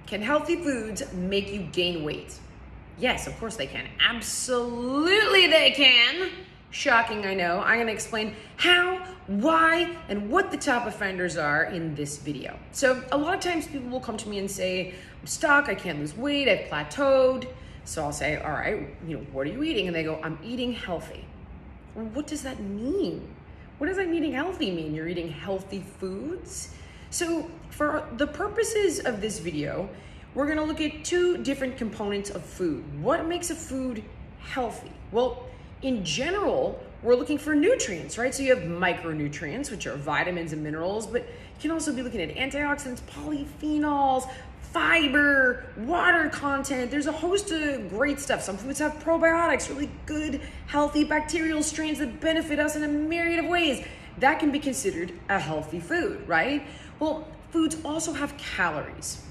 Can healthy foods make you gain weight? Yes, of course they can. Absolutely they can. Shocking, I know. I'm gonna explain how, why, and what the top offenders are in this video. So a lot of times people will come to me and say, I'm stuck, I can't lose weight, I've plateaued. So I'll say, all right, what are you eating? And they go, I'm eating healthy. Well, what does that mean? What does eating healthy mean? You're eating healthy foods? So for the purposes of this video, we're gonna look at two different components of food. What makes a food healthy? Well, in general, we're looking for nutrients, right? So you have micronutrients, which are vitamins and minerals, but you can also be looking at antioxidants, polyphenols, fiber, water content. There's a host of great stuff. Some foods have probiotics, really good, healthy bacterial strains that benefit us in a myriad of ways. That can be considered a healthy food, right? Well, foods also have calories.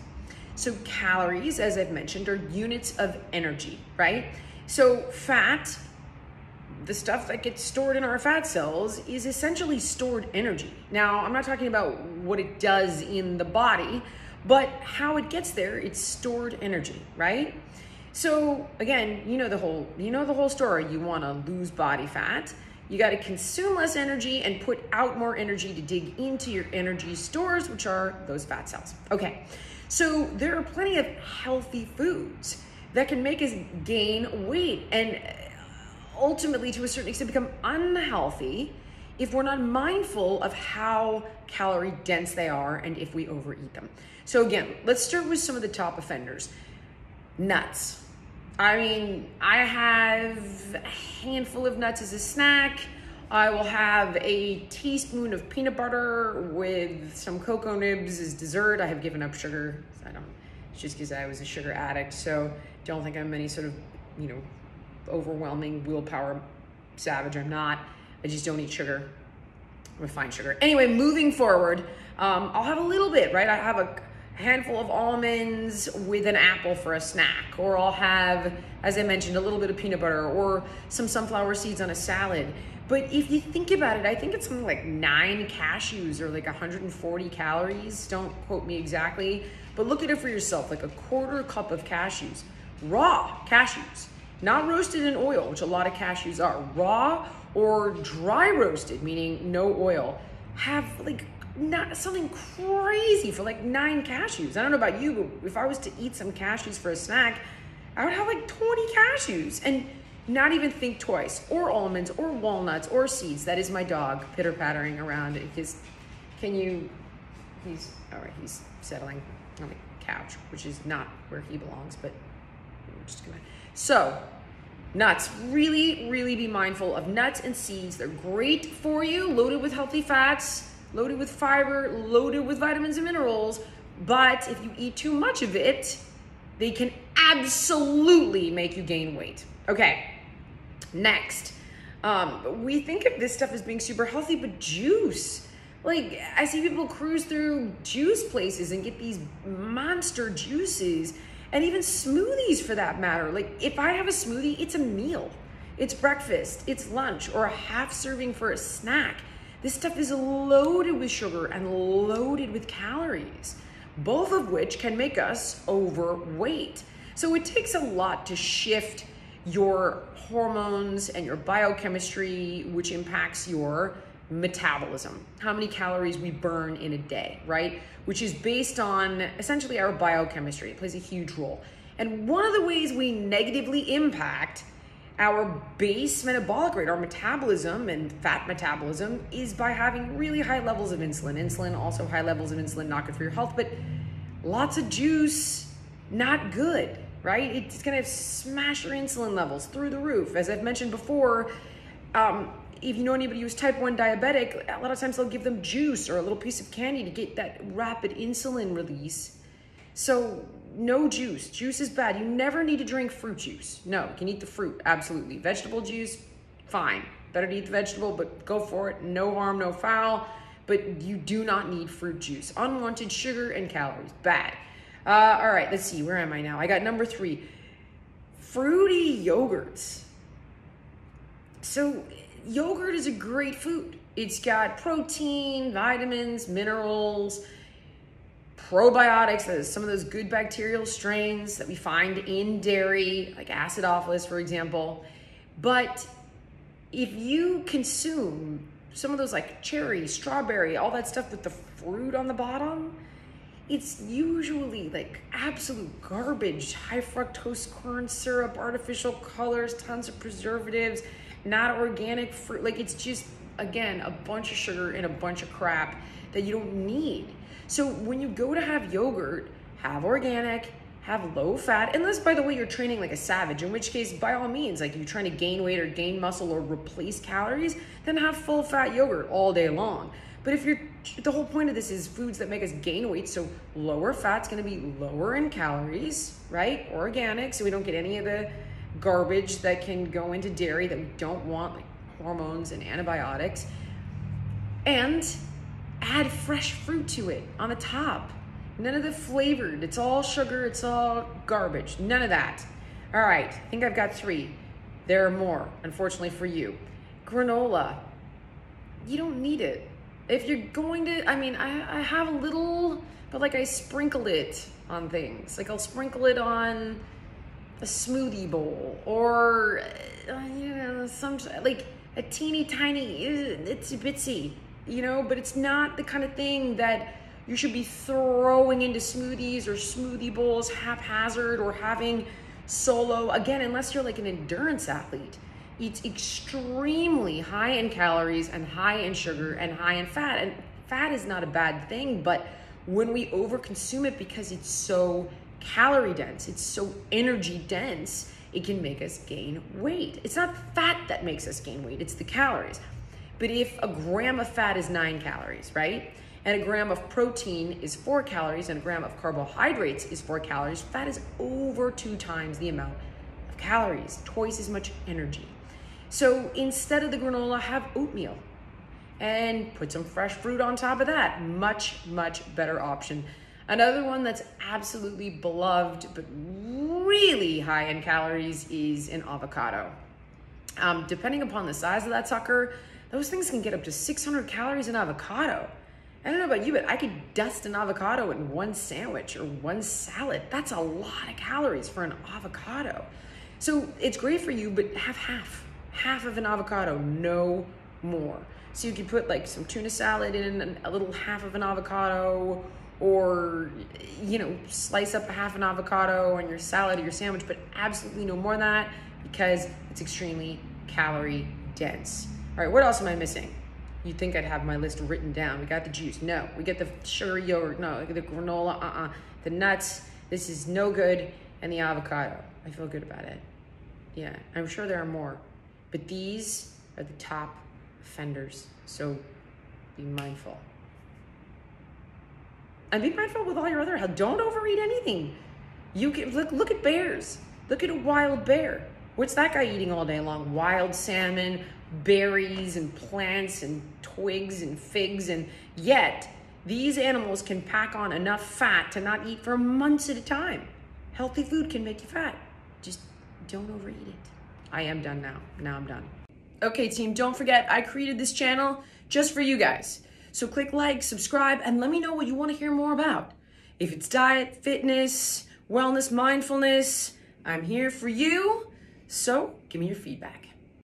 So calories, as I've mentioned, are units of energy, right? So fat, the stuff that gets stored in our fat cells, is essentially stored energy. Now, I'm not talking about what it does in the body, but how it gets there. It's stored energy, right? So again, you know the whole story. You want to lose body fat. You got to consume less energy and put out more energy to dig into your energy stores, which are those fat cells. Okay, so there are plenty of healthy foods that can make us gain weight and ultimately, to a certain extent, become unhealthy if we're not mindful of how calorie dense they are and if we overeat them. So again, let's start with some of the top offenders. Nuts. I mean, I have a handful of nuts as a snack. I will have a teaspoon of peanut butter with some cocoa nibs as dessert. I have given up sugar. It's just because I was a sugar addict. So don't think I'm any sort of, overwhelming willpower savage. I'm not. I just don't eat sugar, refined sugar. Anyway, moving forward, I'll have a little bit, right? I have a handful of almonds with an apple for a snack, or I'll have, as I mentioned, a little bit of peanut butter or some sunflower seeds on a salad. But if you think about it, I think it's something like 9 cashews or like 140 calories. Don't quote me exactly, but look at it for yourself, like a quarter cup of cashews, raw cashews. Not roasted in oil, which a lot of cashews are. Raw or dry roasted, meaning no oil, have like not something crazy for like 9 cashews. I don't know about you, but if I was to eat some cashews for a snack, I would have like 20 cashews and not even think twice. Or almonds, or walnuts, or seeds. That is my dog pitter-pattering around. He's all right, he's settling on the couch, which is not where he belongs, but we're just gonna. So, nuts, really, really be mindful of nuts and seeds. They're great for you, loaded with healthy fats, loaded with fiber, loaded with vitamins and minerals. But if you eat too much of it, they can absolutely make you gain weight. Okay, next. We think of this stuff as being super healthy, but juice. Like, I see people cruise through juice places and get these monster juices. And even smoothies for that matter. Like if I have a smoothie, it's a meal. It's breakfast, it's lunch, or a half serving for a snack. This stuff is loaded with sugar and loaded with calories, both of which can make us overweight. So it takes a lot to shift your hormones and your biochemistry, which impacts your metabolism, how many calories we burn in a day, right? Which is based on essentially our biochemistry. It plays a huge role. And one of the ways we negatively impact our base metabolic rate, our metabolism and fat metabolism, is by having really high levels of insulin. Insulin, also high levels of insulin, not good for your health, but lots of juice, not good, right? It's gonna smash your insulin levels through the roof. As I've mentioned before, if you know anybody who's type 1 diabetic, a lot of times they'll give them juice or a little piece of candy to get that rapid insulin release. So no juice. Juice is bad. You never need to drink fruit juice. No, you can eat the fruit, absolutely. Vegetable juice, fine. Better to eat the vegetable, but go for it. No harm, no foul. But you do not need fruit juice. Unwanted sugar and calories, bad. All right, let's see, where am I now? I got number 3, fruity yogurts. So yogurt is a great food. It's got protein, vitamins, minerals, probiotics, some of those good bacterial strains that we find in dairy, like acidophilus, for example. But if you consume some of those like cherry, strawberry, all that stuff with the fruit on the bottom, it's usually like absolute garbage, high fructose corn syrup, artificial colors, tons of preservatives, not organic fruit. Like it's just, again, a bunch of sugar and a bunch of crap that you don't need. So when you go to have yogurt, have organic, have low fat, unless, by the way, you're training like a savage, in which case, by all means, like you're trying to gain weight or gain muscle or replace calories, then have full fat yogurt all day long. But if the whole point of this is foods that make us gain weight, so lower fat's gonna be lower in calories, right? Organic, so we don't get any of the garbage that can go into dairy that we don't want, like hormones and antibiotics. And add fresh fruit to it on the top. None of the flavored, it's all sugar, it's all garbage, none of that. All right, I think I've got 3. There are more, unfortunately for you. Granola, you don't need it. If you're going to, I mean, I have a little, but like I sprinkle it on things. Like I'll sprinkle it on a smoothie bowl or, you know, some, like a teeny tiny, it's bitsy, you know, but it's not the kind of thing that you should be throwing into smoothies or smoothie bowls haphazard or having solo, again, unless you're like an endurance athlete. It's extremely high in calories and high in sugar and high in fat. And fat is not a bad thing, but when we overconsume it because it's so calorie dense, it's so energy dense, it can make us gain weight. It's not fat that makes us gain weight, it's the calories. But if a gram of fat is 9 calories, right? And a gram of protein is 4 calories and a gram of carbohydrates is 4 calories, fat is over 2 times the amount of calories, twice as much energy. So instead of the granola, have oatmeal and put some fresh fruit on top of that. Much, much better option. Another one that's absolutely beloved, but really high in calories is an avocado. Depending upon the size of that sucker, those things can get up to 600 calories in avocado. I don't know about you, but I could dust an avocado in one sandwich or one salad. That's a lot of calories for an avocado. So it's great for you, but have half of an avocado, no more. So you could put like some tuna salad in, a little half of an avocado, or, you know, slice up a half an avocado on your salad or your sandwich, but absolutely no more than that because it's extremely calorie dense. All right, what else am I missing? You'd think I'd have my list written down. We got the juice, no. We get the sugary yogurt, no. The granola, The nuts, this is no good. And the avocado, I feel good about it. Yeah, I'm sure there are more. But these are the top offenders, so be mindful. And be mindful with all your other health. Don't overeat anything. You can look at bears. Look at a wild bear. What's that guy eating all day long? Wild salmon, berries and plants and twigs and figs, and yet these animals can pack on enough fat to not eat for months at a time. Healthy food can make you fat. Just don't overeat it. I am done now. Now I'm done. Okay, team, don't forget, I created this channel just for you guys. So click like, subscribe, and let me know what you want to hear more about. If it's diet, fitness, wellness, mindfulness, I'm here for you. So give me your feedback.